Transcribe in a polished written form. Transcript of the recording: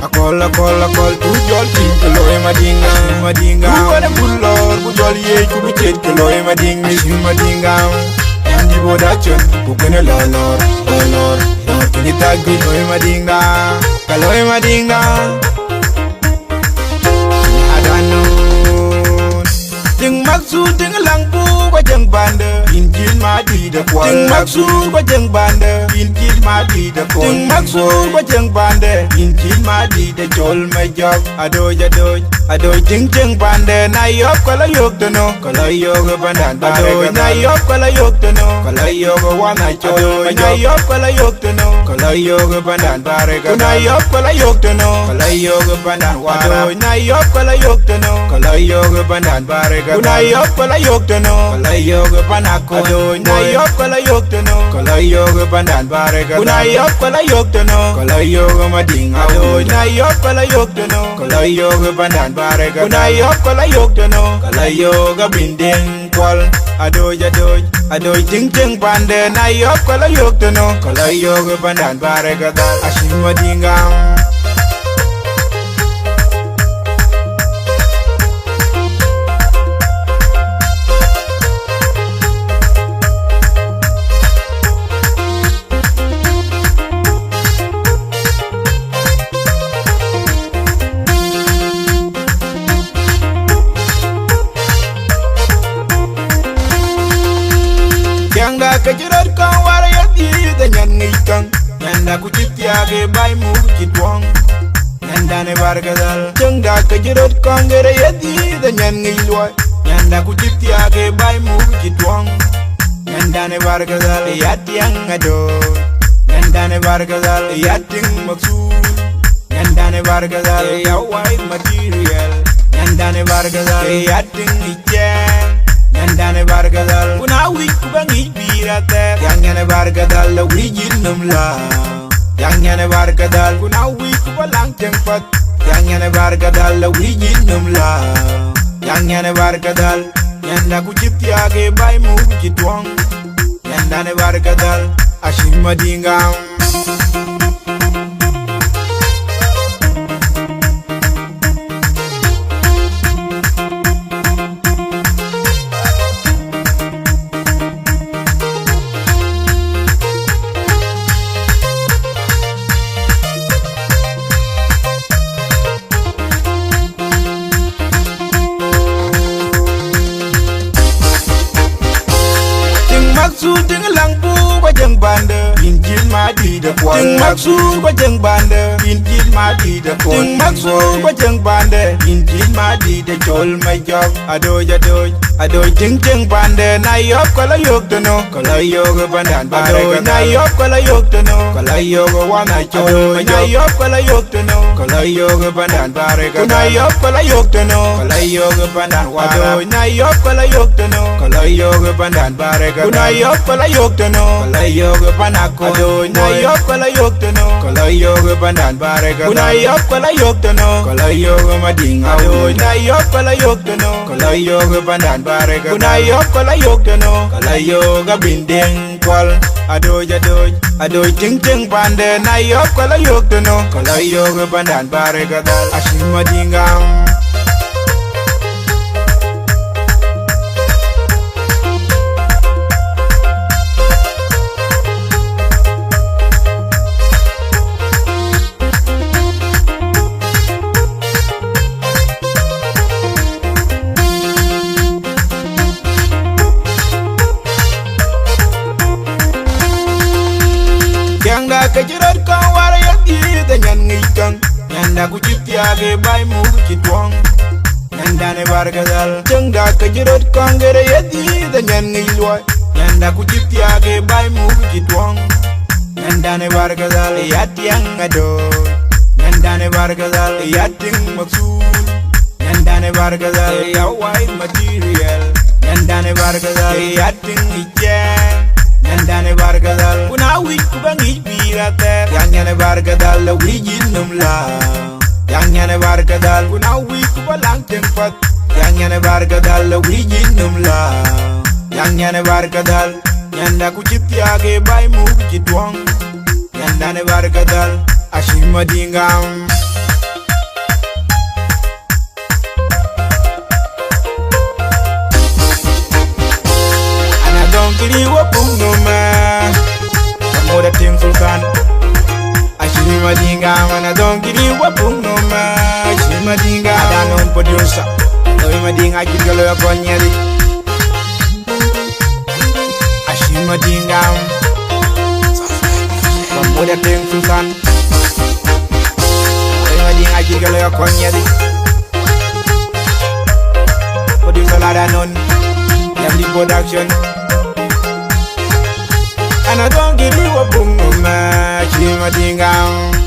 akol tu jol tin ke loy madinga tu wana bulor bu jol ye ku bi chet ke loy madinga andi bodachon ku kene lolor kini tagi loy madinga ka loy madinga adano Ting Maksul ting langpu kwa jeng bande injil mati de kwa Ting Maksul kwa jeng bande injil mati de kwa Ting Maksul kwa jeng bande injil mati de chol me job adoj ting jeng bande na yop kala yok to no kala yok bandan adoj na yop kala yok to no kala yok wana chol na yop kala yok to no kala yok bandan bare na yop kala yok to no kala yok bandan adoj na yop kala yok to no kala yok bandan bare na yop kala yok to no kala yok banako na yop kala yok to no kala yok bandan bare na yop kala yok to no kala yok madinga na yop kala yok to no kala yok bandan bare na yop kala yok to no kala yok bindeng kwal adoj ting ting bande na yop kala yok to no kala yok bandan bare dal ashim madinga Kajirot kan wara yati da nyan ngikan Nanda ku chitiage bai mu chitwang Nanda ne bargadal Jangda kajirot kan gere yati da nyan ngilwa Nanda ku chitiage bai mu chitwang Nanda ne bargadal yati ang ado Nanda ne bargadal yating maksul Nanda ne bargadal ya white material Nanda ne bargadal yating ijen Nanda ne bargadal kuna wik bangi birate yang ne bargadal la wijin numla yang ne bargadal kuna wik balang tempat yang ne bargadal la wijin numla yang ne bargadal yanda ku chitiage bai mu chitwang yanda ne bargadal ashim madinga Maksul ting langpu kwa jeng bande injil mati de kwa Ting Maksul kwa jeng bande injil mati de kwa Ting Maksul kwa jeng bande injil mati de chol me job adoj ting jeng bande na yop kala yok to no kala yok bandan bare na yop kala yok to no kala yok wana chol na yop kala yok to no kala yok bandan bare na yop kala yok to no kala yok bandan adoj na yop kala yok to no kala yok bandan bare na yop kala yok to no kala yok banako na yop kala yok to no kala yok bandan bare na yop kala yok to no kala yok madinga na yop kala yok to no kala yok bandan bare na yop kala yok to no kala yok bindeng kwal adoj ting ting bande na yop kala yok to no kala yok bandan bare dal ashim madinga Kajirot kan wara yati da nyan ngikan Nanda ku chitiage bai mu chitwang Nanda ne bargadal Jangda kajirot kan gere yati da nyan ngilwa Nanda ku chitiage bai mu chitwang Nanda ne bargadal yati ang ado Nanda ne bargadal yating maksul Nanda ne bargadal ya white material Nanda ne bargadal yating ijen Nanda ne bargadal kuna wik bangi birate yang ne bargadal la wijin numla yang ne bargadal kuna wik balang tempat yang ne bargadal la wijin numla yang ne bargadal yanda ku chitiage bai mu chitwang yanda ne bargadal ashim madinga get you a boom no man. More the Ting Sultan. I see my dinga when I don't get you a boom no man. I see my dinga, I don't know producer. No, my dinga, I get you a cognac. I see my dinga. More the Ting Sultan. No, my dinga, I get you a cognac. Producer, I don't know. Them the production. And I don't give you a boom no match in my thing.